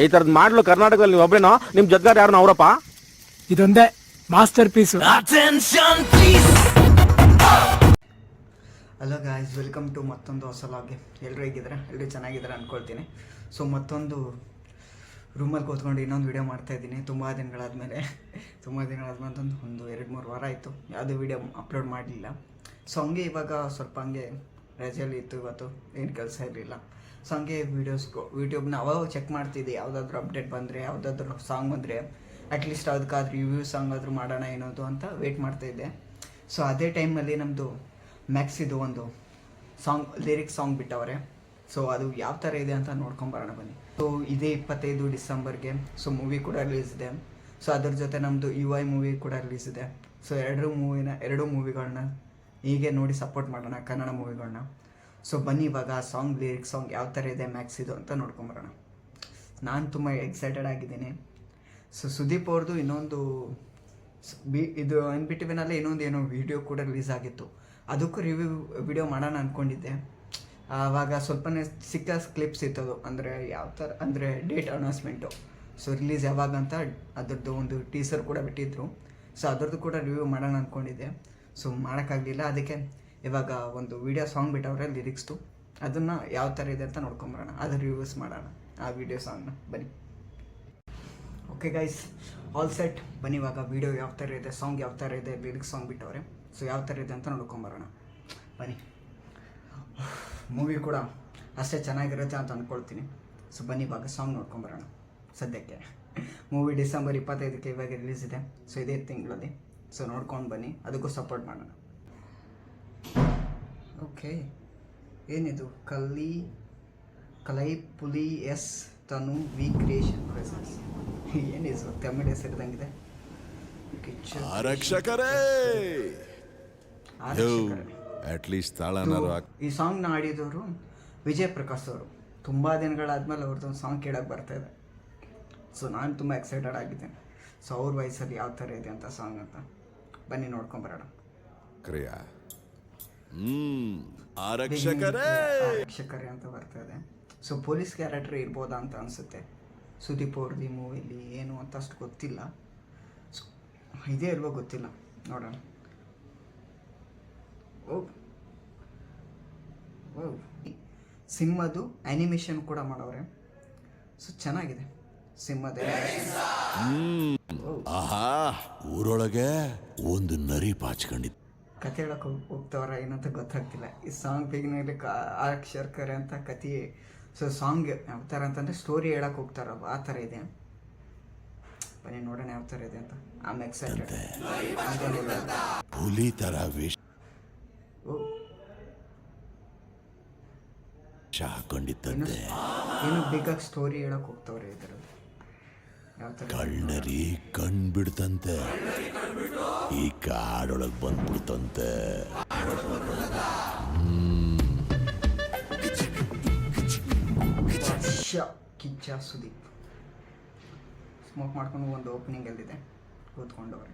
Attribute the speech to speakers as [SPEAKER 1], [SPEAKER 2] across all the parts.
[SPEAKER 1] ಈ ತರದ್ ಮಾಡ್ಲು ಕರ್ನಾಟಕದಲ್ಲಿ ನೀವು ಒಬ್ರೇನೋ, ನಿಮ್ ಜೊತೆಗಾರ ಯಾರು ಅವರಪ್ಪ?
[SPEAKER 2] ಇದೊಂದೇ masterpiece.
[SPEAKER 3] Hello guys, welcome to ಮತ್ತೊಂದು ಹೊಸ ಲಾಗ್ಗೆ. ಎಲ್ಲರೂ ಹೇಗಿದ್ದಾರೆ? ಎಲ್ಲರೂ ಚೆನ್ನಾಗಿದ್ದಾರೆ ಅಂದ್ಕೊಳ್ತೀನಿ. ಸೊ ಮತ್ತೊಂದು ರೂಮಲ್ಲಿ ಕೂತ್ಕೊಂಡು ಇನ್ನೊಂದು ವೀಡಿಯೋ ಮಾಡ್ತಾಯಿದ್ದೀನಿ. ತುಂಬ ದಿನಗಳಾದಮೇಲೆ ಒಂದು 2-3 ವಾರ ಆಯಿತು ಯಾವುದೇ ವೀಡಿಯೋ ಅಪ್ಲೋಡ್ ಮಾಡಲಿಲ್ಲ. ಸೊ ಹಂಗೆ ಇವಾಗ ಸ್ವಲ್ಪ ಹಂಗೆ ರಜೆಯಲ್ಲಿ ಇತ್ತು, ಇವತ್ತು ಏನು ಕೆಲಸ ಇರಲಿಲ್ಲ. ಸೊ ಹಂಗೆ ಯೂಟ್ಯೂಬ್ನ ಅವಾಗ ಚೆಕ್ ಮಾಡ್ತಿದ್ದೆ, ಯಾವುದಾದ್ರೂ ಅಪ್ಡೇಟ್ ಬಂದರೆ, ಯಾವುದಾದ್ರೂ ಸಾಂಗ್ ಬಂದರೆ ಅಟ್ಲೀಸ್ಟ್ ಅದಕ್ಕಾದ್ರೂ ರಿವ್ಯೂ ಸಾಂಗ್ ಆದರೂ ಮಾಡೋಣ ಏನೋದು ಅಂತ ವೆಯ್ಟ್ ಮಾಡ್ತಾಯಿದ್ದೆ. ಸೊ ಅದೇ ಟೈಮಲ್ಲಿ ನಮ್ಮದು ಮ್ಯಾಕ್ಸಿದು ಒಂದು ಲಿರಿಕ್ಸ್ ಸಾಂಗ್ ಬಿಟ್ಟವ್ರೆ. ಸೊ ಅದು ಯಾವ ಥರ ಇದೆ ಅಂತ ನೋಡ್ಕೊಂಬರೋಣ ಬನ್ನಿ. ಸೊ ಇದೇ 25 ಡಿಸೆಂಬರ್ಗೆ ಸೊ ಮೂವಿ ಕೂಡ ರಿಲೀಸ್ ಇದೆ. ಸೊ ಅದ್ರ ಜೊತೆ ನಮ್ಮದು UI ಮೂವಿ ಕೂಡ ರಿಲೀಸ್ ಇದೆ. ಸೊ ಎರಡೂ ಮೂವಿಗಳನ್ನ ಹೀಗೆ ನೋಡಿ ಸಪೋರ್ಟ್ ಮಾಡೋಣ, ಕನ್ನಡ ಮೂವಿಗಳನ್ನ. ಸೊ ಬನ್ನಿ ಇವಾಗ ಲಿರಿಕ್ಸ್ ಸಾಂಗ್ ಯಾವ ಥರ ಇದೆ ಮ್ಯಾಕ್ಸಿದು ಅಂತ ನೋಡ್ಕೊಂಬರೋಣ. ನಾನು ತುಂಬ ಎಕ್ಸೈಟೆಡ್ ಆಗಿದ್ದೀನಿ. ಸೊ ಸುದೀಪ್ ಅವ್ರದ್ದು ಇನ್ನೊಂದು ಇದು NBTVನಲ್ಲಿ ಇನ್ನೊಂದು ವೀಡಿಯೋ ಕೂಡ ರಿಲೀಸ್ ಆಗಿತ್ತು. ಅದಕ್ಕೂ ವಿಡಿಯೋ ಮಾಡೋಣ ಅಂದ್ಕೊಂಡಿದ್ದೆ. ಆವಾಗ ಸ್ವಲ್ಪನೇ ಸಿಕ್ಕ ಕ್ಲಿಪ್ಸ್ ಇತ್ತದು, ಅಂದರೆ ಯಾವ ಥರ ಅಂದರೆ ಡೇಟ್ ಅನೌನ್ಸ್ಮೆಂಟು. ಸೊ ರಿಲೀಸ್ ಯಾವಾಗ ಅಂತ ಅದರದ್ದು ಒಂದು ಟೀಸರ್ ಕೂಡ ಬಿಟ್ಟಿದ್ರು. ಸೊ ಅದರದ್ದು ಕೂಡ ರಿವ್ಯೂ ಮಾಡೋಣ ಅಂದ್ಕೊಂಡಿದ್ದೆ. ಸೊ ಮಾಡೋಕ್ಕಾಗಲಿಲ್ಲ. ಅದಕ್ಕೆ ಇವಾಗ ಒಂದು ಸಾಂಗ್ ಬಿಟ್ಟವ್ರೆ ಲಿರಿಕ್ಸ್ದು, ಅದನ್ನು ಯಾವ ಥರ ಇದೆ ಅಂತ ನೋಡ್ಕೊಂಬರೋಣ, ಅದು ರಿವ್ಯೂಸ್ ಮಾಡೋಣ ಆ ವಿಡಿಯೋ ಸಾಂಗ್ನ. ಬನ್ನಿ. Okay guys, all set. ಬನ್ನಿ ಇವಾಗ ವಿಡಿಯೋ ಯಾವ ಥರ ಇದೆ, ಸಾಂಗ್ ಯಾವ ಥರ ಇದೆ, ಲಿರಿಕ್ಸ್ ಸಾಂಗ್ ಬಿಟ್ಟವ್ರೆ. ಸೊ ಯಾವ ಥರ ಇದೆ ಅಂತ ನೋಡ್ಕೊಂಬರೋಣ ಬನ್ನಿ. ಮೂವಿ ಕೂಡ ಅಷ್ಟೇ ಚೆನ್ನಾಗಿರುತ್ತೆ ಅಂತ ಅಂದ್ಕೊಳ್ತೀನಿ. ಸೊ ಬನ್ನಿ ಇವಾಗ ಸಾಂಗ್ ನೋಡ್ಕೊಂಬರೋಣ. ಸದ್ಯಕ್ಕೆ ಮೂವಿ ಡಿಸೆಂಬರ್ 25ಕ್ಕೆ ಇವಾಗ ರಿಲೀಸ್ ಇದೆ. ಸೊ ಇದೇ ತಿಂಗಳಲ್ಲಿ. ಸೊ ನೋಡ್ಕೊಂಡು ಬನ್ನಿ, ಅದಕ್ಕೂ ಸಪೋರ್ಟ್ ಮಾಡೋಣ. ಓಕೆ, ಏನಿದು? ಕಲೈ ಪುಲಿ ಎಸ್ ತನು ವಿ ಕ್ರಿಯೇಷನ್ ಪ್ರೆಸೆನ್ಸ್. ಏನಿದು ತಮಿಳು ಹೆಸರಿದಂಗಿದೆ. ಈ ಸಾಂಗ್ನ ಆಡಿದವರು ವಿಜಯ್ ಪ್ರಕಾಶ್ ಅವರು. ತುಂಬ ದಿನಗಳಾದ್ಮೇಲೆ ಅವ್ರದ್ದೊಂದು ಸಾಂಗ್ ಕೇಳೋಕ್ಕೆ ಬರ್ತಾಯಿದೆ. ಸೊ ನಾನು ತುಂಬ ಎಕ್ಸೈಟೆಡ್ ಆಗಿದ್ದೇನೆ. ಸೊ ಅವ್ರ ವಯಸ್ಸಲ್ಲಿ ಯಾವ ಥರ ಇದೆ ಅಂತ ಸಾಂಗ್ ಅಂತ ಬನ್ನಿ ನೋಡ್ಕೊಂಬರೋಣ. ಆರಕ್ಷಕರೇ ಅಂತ ಬರ್ತಾ ಇದೆ. ಸೊ ಪೊಲೀಸ್ ಕ್ಯಾರೆಕ್ಟರ್ ಇರ್ಬೋದಾ ಅಂತ ಅನಿಸುತ್ತೆ ಸುದೀಪ್ ಅವ್ರದ್ದು ಈ ಮೂವಿಲಿ. ಏನು ಅಂತ ಅಷ್ಟು ಗೊತ್ತಿಲ್ಲ, ಇದೇ ಇಲ್ವೋ ಗೊತ್ತಿಲ್ಲ, ನೋಡೋಣ. ಸಿಂಹದು ಆ್ಯನಿಮೇಷನ್ ಕೂಡ ಮಾಡವ್ರೆ. ಸೊ ಚೆನ್ನಾಗಿದೆ ಸಿಂಹದ.
[SPEAKER 4] ಊರೊಳಗೆ ಒಂದು ನರಿ ಪಾಚ್ಕೊಂಡಿದ್ದು.
[SPEAKER 3] ಕತೆ ಹೇಳಕ್ಕೆ ಹೋಗ್ತವ್ರ ಏನಂತ ಗೊತ್ತಾಗ್ತಿಲ್ಲ. ಈ ಸಾಂಗ್ ಬಿಗಿನಲ್ಲಿ ಆರಕ್ಷಕರೇ ಅಂತ ಕತೆ. ಸೊ ಸಾಂಗ್ ಯಾವ ಥರ ಅಂತಂದರೆ ಸ್ಟೋರಿ ಹೇಳಕ್ಕೆ ಹೋಗ್ತಾರಲ್ಲ, ಆ ಥರ ಇದೆ. ಬನ್ನಿ ನೋಡೋಣ ಯಾವ ಥರ ಇದೆ ಅಂತ. Am excited.
[SPEAKER 4] ಹುಲಿ ಥರ ವೇಷ ಹಾಕೊಂಡಿದ್ದಂತೆ.
[SPEAKER 3] ಏನು ಬೇಕಾಗಿ ಸ್ಟೋರಿ ಹೇಳಕ್ಕೆ ಹೋಗ್ತವ್ರೆ ಇದರಲ್ಲಿ. ಯಾವ ಥರ
[SPEAKER 4] ಕಳ್ಳನರಿ ಕಣ್ಬಿಡ್ತಂತೆ, ಈ ಕಾಡೊಳಗೆ ಬಂದ್ಬಿಡ್ತಂತೆ.
[SPEAKER 3] ಕಿಚ್ಚ ಸುದೀಪ್ ಸ್ಮೋಕ್ ಮಾಡ್ಕೊಂಡು ಒಂದು ಓಪನಿಂಗ್ ಎಲ್ಲಿದೆ ಕೂತ್ಕೊಂಡವ್ರೆ.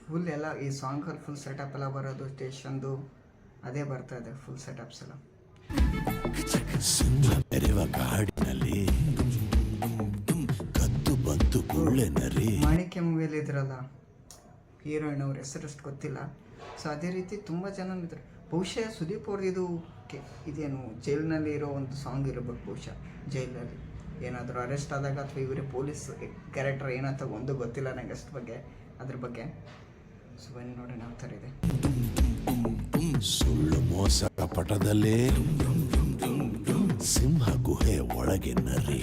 [SPEAKER 3] ಫುಲ್ ಎಲ್ಲ ಈ ಸಾಂಗಲ್ಲಿ ಫುಲ್ ಸೆಟಪ್ ಎಲ್ಲ ಬರೋದು, ಸ್ಟೇಷನ್ದು ಅದೇ ಬರ್ತಾ ಇದೆ, ಫುಲ್ ಸೆಟಪ್ಸ್ ಎಲ್ಲ.
[SPEAKER 4] ಸಿಂಹ ಮೆರೆವ ಕಾಡಿನಲ್ಲಿ ಕದ್ದು ಬಂತು ಗುಳ್ಳೆ ನರಿ.
[SPEAKER 3] ಮಾಣಿಕ್ಯ ಮೂವಿಯಲ್ಲಿ ಇದ್ರಲ್ಲ ಹೀರೋಯಿನ್, ಅವ್ರ ಹೆಸರು ಅಷ್ಟು ಗೊತ್ತಿಲ್ಲ. ಸೊ ಅದೇ ರೀತಿ ತುಂಬ ಜನ ಇದ್ರು. ಬಹುಶಃ ಸುದೀಪ್ ಅವ್ರದ್ದು ಇದೇನು ಜೈಲಿನಲ್ಲಿ ಇರೋ ಒಂದು ಸಾಂಗ್ ಇರಬೇಕು ಬಹುಶಃ. ಜೈಲಲ್ಲಿ ಏನಾದರೂ ಅರೆಸ್ಟ್ ಆದಾಗ ಅಥವಾ ಇವರೇ ಪೊಲೀಸ್ ಕ್ಯಾರೆಕ್ಟರ್ ಏನಂತ ಒಂದು ಗೊತ್ತಿಲ್ಲ ನನಗೆ ಅದ್ರ ಬಗ್ಗೆ. ಸೊ ಬನ್ನಿ ನೋಡೋಣ ಯಾವ ಥರ ಇದೆ.
[SPEAKER 4] ಸುಳ್ಳು ಮೋಸ ಪಟದಲ್ಲಿ ಸಿಂಹ ಗುಹೆ ಒಳಗೆ ನರಿ.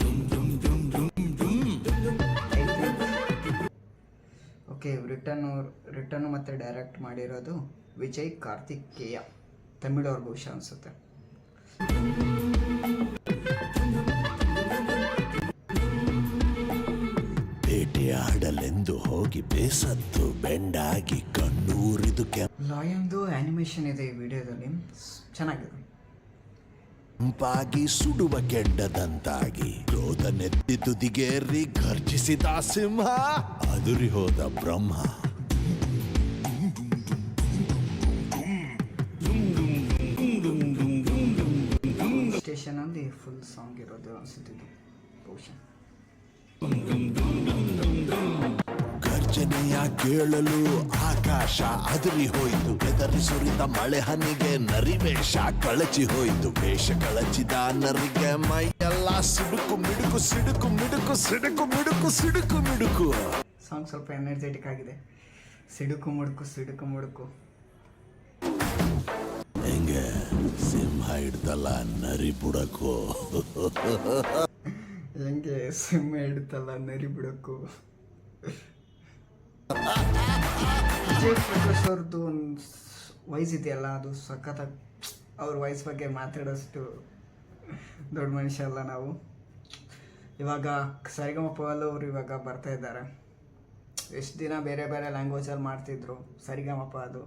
[SPEAKER 3] ಓಕೆ, ರಿಟರ್ನು ಮತ್ತು ಡೈರೆಕ್ಟ್ ಮಾಡಿರೋದು ವಿಜಯ್ ಕಾರ್ತಿಕೇಯ, ತಮಿಳವ್ರ ಬಹುಶಃ ಅನಿಸುತ್ತೆ.
[SPEAKER 4] ಬೇಟೆಯಾಡಲೆಂದು ಹೋಗಿ ಬೇಸತ್ತು ಬೆಂಡಾಗಿ ಕಣ್ಣೂರಿದು.
[SPEAKER 3] ಲಾಯನ್ದು ಆ್ಯನಿಮೇಷನ್ ಇದೆ ಈ ವಿಡಿಯೋದಲ್ಲಿ, ಚೆನ್ನಾಗಿದೆ.
[SPEAKER 4] ಕೆಂಪಾಗಿ ಸುಡುವ ಕೆಂಡದಂತಾಗಿ ಕ್ರೋಧ ನೆತ್ತಿ ತುದಿಗೇರಿ ಘರ್ಜಿಸಿದ ಸಿಂಹ, ಅದುರಿ ಹೋದ ಬ್ರಹ್ಮ.
[SPEAKER 3] ಸ್ಟೇಷನ್ ಅಲ್ಲಿ ಫುಲ್ ಸಾಂಗ್ ಇರೋದು ಅನಿಸುತ್ತಿದ್ದು ಬಹುಶಃ.
[SPEAKER 4] ಗರ್ಜನೆಯ ಕೇಳಲು ಆಕಾಶ ಅದರಿ ಹೋಯಿತು, ಬೆದರಿ ಸುರಿದ ಮಳೆ ಹನಿಗೆ ನರಿವೇಷ ಕಳಚಿ ಹೋಯಿತು. ವೇಷ ಕಳಚಿದ ನರಿಗೆ ಮೈಯೆಲ್ಲ ಸಿಡುಕು ಮಿಡುಕು ಸಿಡುಕು ಮಿಡುಕು ಸಿಡುಕು ಮಿಡುಕು ಸಿಡುಕು ಮಿಡುಕು.
[SPEAKER 3] ಸಾಂಗ್ ಸ್ವಲ್ಪ ಎನರ್ಜೆಟಿಕ್ ಆಗಿದೆ. ಸಿಡುಕು ಮುಡುಕು ಸಿಡುಕು ಮುಡುಕು.
[SPEAKER 4] ಹೆಂಗೆ ಸಿಂಹ ಹಿಡ್ದಲ್ಲ ನರಿ ಬುಡಕು.
[SPEAKER 3] ಹೆಂಗೆ ಸಿಂಹ ಹಿಡ್ತಲ್ಲ ನರಿ ಬಿಡೋಕು. ವಿಜಯ್ ಪ್ರಕಾಶ್ ಅವ್ರದ್ದು ಒಂದು ವಾಯ್ಸ್ ಇದೆಯಲ್ಲ, ಅದು ಸಖತ್ತಾಗಿ. ಅವ್ರ ವಾಯ್ಸ್ ಬಗ್ಗೆ ಮಾತಾಡೋಷ್ಟು ದೊಡ್ಡ ಮನುಷ್ಯ ಅಲ್ಲ ನಾವು. ಇವಾಗ ಸರಿಗಮಪ ಅವರು ಇವಾಗ ಬರ್ತಾ ಇದ್ದಾರೆ. ಎಷ್ಟು ದಿನ ಬೇರೆ ಬೇರೆ ಲ್ಯಾಂಗ್ವೇಜಲ್ಲಿ ಮಾಡ್ತಿದ್ರು ಸರಿಗಮಪ, ಅದು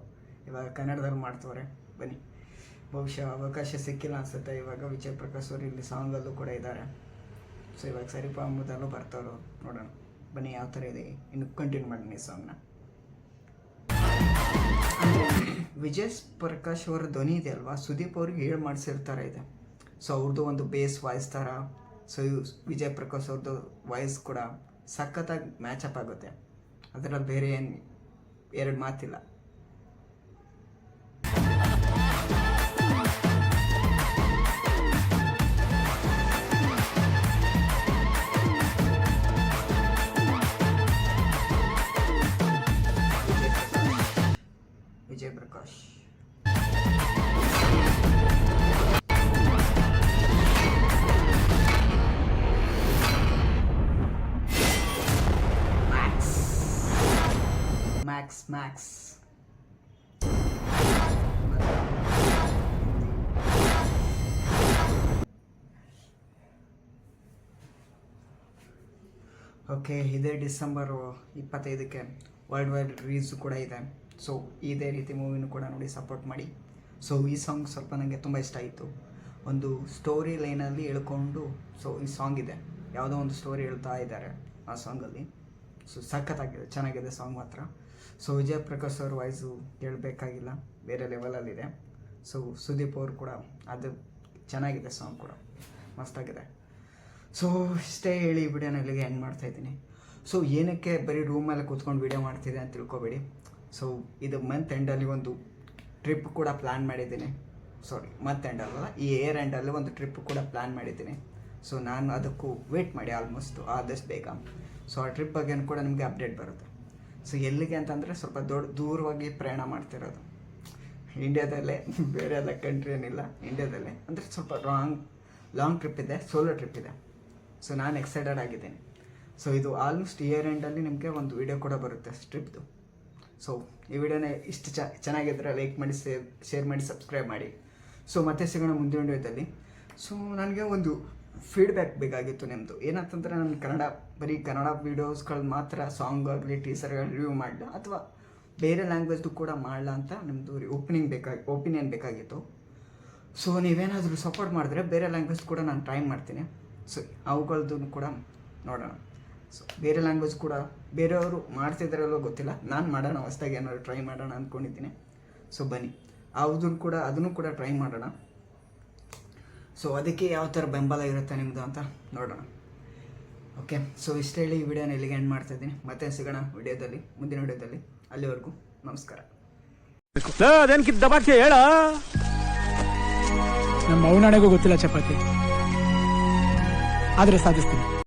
[SPEAKER 3] ಇವಾಗ ಕನ್ನಡದಲ್ಲಿ ಮಾಡ್ತವ್ರೆ. ಬನ್ನಿ, ಬಹುಶಃ ಅವಕಾಶ ಸಿಕ್ಕಿಲ್ಲ ಅನ್ಸುತ್ತೆ. ಇವಾಗ ವಿಜಯ್ ಪ್ರಕಾಶ್ ಅವರು ಇಲ್ಲಿ ಸಾಂಗಲ್ಲೂ ಕೂಡ ಇದ್ದಾರೆ. ಸೊ ಇವಾಗ ಸರಿಪ ಅಂಬುದಲ್ಲೂ ಬರ್ತಾರೋ ನೋಡೋಣ. ಬನ್ನಿ ಯಾವ ಥರ ಇದೆ, ಇನ್ನು ಕಂಟಿನ್ಯೂ ಮಾಡಿ ಸಾಂಗ್ನ. ವಿಜಯ್ ಪ್ರಕಾಶ್ ಅವರ ಧ್ವನಿ ಇದೆ ಅಲ್ವಾ, ಸುದೀಪ್ ಅವ್ರಿಗೆ ಹೇಳಿ ಮಾಡಿಸಿರ್ತಾರೆ ಇದೆ. ಸೊ ಅವ್ರದ್ದು ಒಂದು ಬೇಸ್ ವಾಯ್ಸ್ ಥರ. ಸೊ ವಿಜಯ್ ಪ್ರಕಾಶ್ ಅವ್ರದ್ದು ವಾಯ್ಸ್ ಕೂಡ ಸಖತ್ತಾಗಿ ಮ್ಯಾಚಪ್ ಆಗುತ್ತೆ. ಅದರಲ್ಲಿ ಬೇರೆ ಏನು ಎರಡು ಮಾತಿಲ್ಲ. Vijay Prakash Max okay. ಇದೇ ಡಿಸೆಂಬರ್ 25ಕ್ಕೆ ವರ್ಲ್ಡ್ ವೈಡ್ ರಿಲೀಸು ಕೂಡ ಇದೆ. ಸೊ ಇದೇ ರೀತಿ ಮೂವಿನೂ ಕೂಡ ನೋಡಿ ಸಪೋರ್ಟ್ ಮಾಡಿ. ಸೊ ಈ ಸಾಂಗ್ ಸ್ವಲ್ಪ ನನಗೆ ತುಂಬ ಇಷ್ಟ ಆಯಿತು. ಒಂದು ಸ್ಟೋರಿ ಲೈನಲ್ಲಿ ಹೇಳ್ಕೊಂಡು ಸೊ ಈ ಸಾಂಗ್ ಇದೆ, ಯಾವುದೋ ಒಂದು ಸ್ಟೋರಿ ಹೇಳ್ತಾ ಇದ್ದಾರೆ ಆ ಸಾಂಗಲ್ಲಿ. ಸೊ ಸಖತ್ತಾಗಿದೆ, ಚೆನ್ನಾಗಿದೆ ಸಾಂಗ್ ಮಾತ್ರ. ಸೊ ವಿಜಯ್ ಪ್ರಕಾಶ್ ಅವ್ರ ವಾಯ್ಸು ಹೇಳಬೇಕಾಗಿಲ್ಲ, ಬೇರೆ ಲೆವೆಲಲ್ಲಿದೆ. ಸೊ ಸುದೀಪ್ ಅವರು ಕೂಡ ಅದು ಚೆನ್ನಾಗಿದೆ, ಸಾಂಗ್ ಕೂಡ ಮಸ್ತಾಗಿದೆ. ಸೊ ಇಷ್ಟೇ ಹೇಳಿ ವಿಡಿಯೋನ ಇಲ್ಲಿಗೆ ಎಂಡ್ ಮಾಡ್ತಾಯಿದ್ದೀನಿ. ಸೊ ಏನಕ್ಕೆ ಬರೀ ರೂಮಲ್ಲಿ ಕೂತ್ಕೊಂಡು ವಿಡಿಯೋ ಮಾಡ್ತಿದೆ ಅಂತ ತಿಳ್ಕೊಬೇಡಿ. ಸೊ ಇದು ಮಂತ್ ಎಂಡಲ್ಲಿ ಒಂದು ಟ್ರಿಪ್ ಕೂಡ ಪ್ಲ್ಯಾನ್ ಮಾಡಿದ್ದೀನಿ. ಮಂತ್ ಎಂಡಲ್ಲ, ಈ ಇಯರ್ ಎಂಡಲ್ಲಿ ಒಂದು ಟ್ರಿಪ್ ಕೂಡ ಪ್ಲ್ಯಾನ್ ಮಾಡಿದ್ದೀನಿ. ಸೊ ನಾನು ಅದಕ್ಕೂ ವೇಟ್ ಮಾಡಿ ಆದಷ್ಟು ಬೇಗ. ಸೊ ಆ ಟ್ರಿಪ್ ಬಗ್ಗೆ ಕೂಡ ನಿಮಗೆ ಅಪ್ಡೇಟ್ ಬರುತ್ತೆ. ಸೊ ಎಲ್ಲಿಗೆ ಅಂತಂದರೆ ಸ್ವಲ್ಪ ದೂರವಾಗಿ ಪ್ರಯಾಣ ಮಾಡ್ತಿರೋದು ಇಂಡಿಯಾದಲ್ಲೇ, ಬೇರೆ ಎಲ್ಲ ಕಂಟ್ರಿ ಏನಿಲ್ಲ, ಇಂಡಿಯಾದಲ್ಲೇ. ಅಂದರೆ ಸ್ವಲ್ಪ ಲಾಂಗ್ ಟ್ರಿಪ್ ಇದೆ, ಸೋಲೋ ಟ್ರಿಪ್ ಇದೆ. ಸೊ ನಾನು ಎಕ್ಸೈಟೆಡ್ ಆಗಿದ್ದೀನಿ. ಸೊ ಇದು ಆಲ್ಮೋಸ್ಟ್ ಇಯರ್ ಎಂಡಲ್ಲಿ ನಿಮಗೆ ಒಂದು ವಿಡಿಯೋ ಕೂಡ ಬರುತ್ತೆ ಟ್ರಿಪ್ದು. ಸೊ ಈ ವಿಡಿಯೋನ ಇಷ್ಟು ಚೆನ್ನಾಗಿದ್ದರೆ ಲೈಕ್ ಮಾಡಿ, ಶೇರ್ ಮಾಡಿ, ಸಬ್ಸ್ಕ್ರೈಬ್ ಮಾಡಿ. ಸೊ ಮತ್ತೆ ಸಿಗೋಣ ಮುಂದಿನ ವಿಡಿಯೋದಲ್ಲಿ. ಸೊ ನನಗೆ ಒಂದು ಫೀಡ್ಬ್ಯಾಕ್ ಬೇಕಾಗಿತ್ತು ನಿಮ್ಮದು. ಏನಂತಂದರೆ ನಾನು ಬರೀ ಕನ್ನಡ ವೀಡಿಯೋಸ್ಗಳು ಮಾತ್ರ ಸಾಂಗ್ ಆಗಲಿ ಟೀಸರ್ಗಳು ರಿವ್ಯೂ ಮಾಡಲ ಅಥವಾ ಬೇರೆ ಲ್ಯಾಂಗ್ವೇಜ್ದು ಕೂಡ ಮಾಡಲ ಅಂತ ನಿಮ್ಮದು ಒಪಿನಿಯನ್ ಬೇಕಾಗಿತ್ತು. ಸೊ ನೀವೇನಾದರೂ ಸಪೋರ್ಟ್ ಮಾಡಿದ್ರೆ ಬೇರೆ ಲ್ಯಾಂಗ್ವೇಜ್ ಕೂಡ ನಾನು ಟ್ರೈ ಮಾಡ್ತೀನಿ. ಸೊ ಅವುಗಳದ್ದು ಕೂಡ ನೋಡೋಣ. ಸೊ ಬೇರೆ ಲ್ಯಾಂಗ್ವೇಜ್ ಕೂಡ ಬೇರೆಯವರು ಮಾಡ್ತಿದ್ದಾರಲ್ಲೋ ಗೊತ್ತಿಲ್ಲ, ನಾನು ಮಾಡೋಣ, ಹೊಸದಾಗಿ ಏನಾದ್ರು ಟ್ರೈ ಮಾಡೋಣ ಅಂದ್ಕೊಂಡಿದ್ದೀನಿ. ಸೊ ಬನ್ನಿ ಅದನ್ನು ಕೂಡ ಟ್ರೈ ಮಾಡೋಣ. ಸೊ ಅದಕ್ಕೆ ಯಾವ ಥರ ಬೆಂಬಲ ಇರುತ್ತೆ ನಿಮ್ಮದು ಅಂತ ನೋಡೋಣ. ಓಕೆ. ಸೊ ಇಷ್ಟು ಹೇಳಿ ಈ ವಿಡಿಯೋನ ಇಲ್ಲಿಗೆ ಎಂಡ್ ಮಾಡ್ತಾಯಿದ್ದೀನಿ. ಮತ್ತೆ ಸಿಗೋಣ ಮುಂದಿನ ವಿಡಿಯೋದಲ್ಲಿ. ಅಲ್ಲಿವರೆಗೂ ನಮಸ್ಕಾರ.
[SPEAKER 1] ಅದೇನ್ಕಿದ್ದ ಭಾಷೆ ಹೇಳ.
[SPEAKER 2] ನಮ್ಮ ಅವನಾಣೆಗೂ ಗೊತ್ತಿಲ್ಲ ಚಪಾತಿ, ಆದರೆ ಸಾಧಿಸ್ತೀನಿ.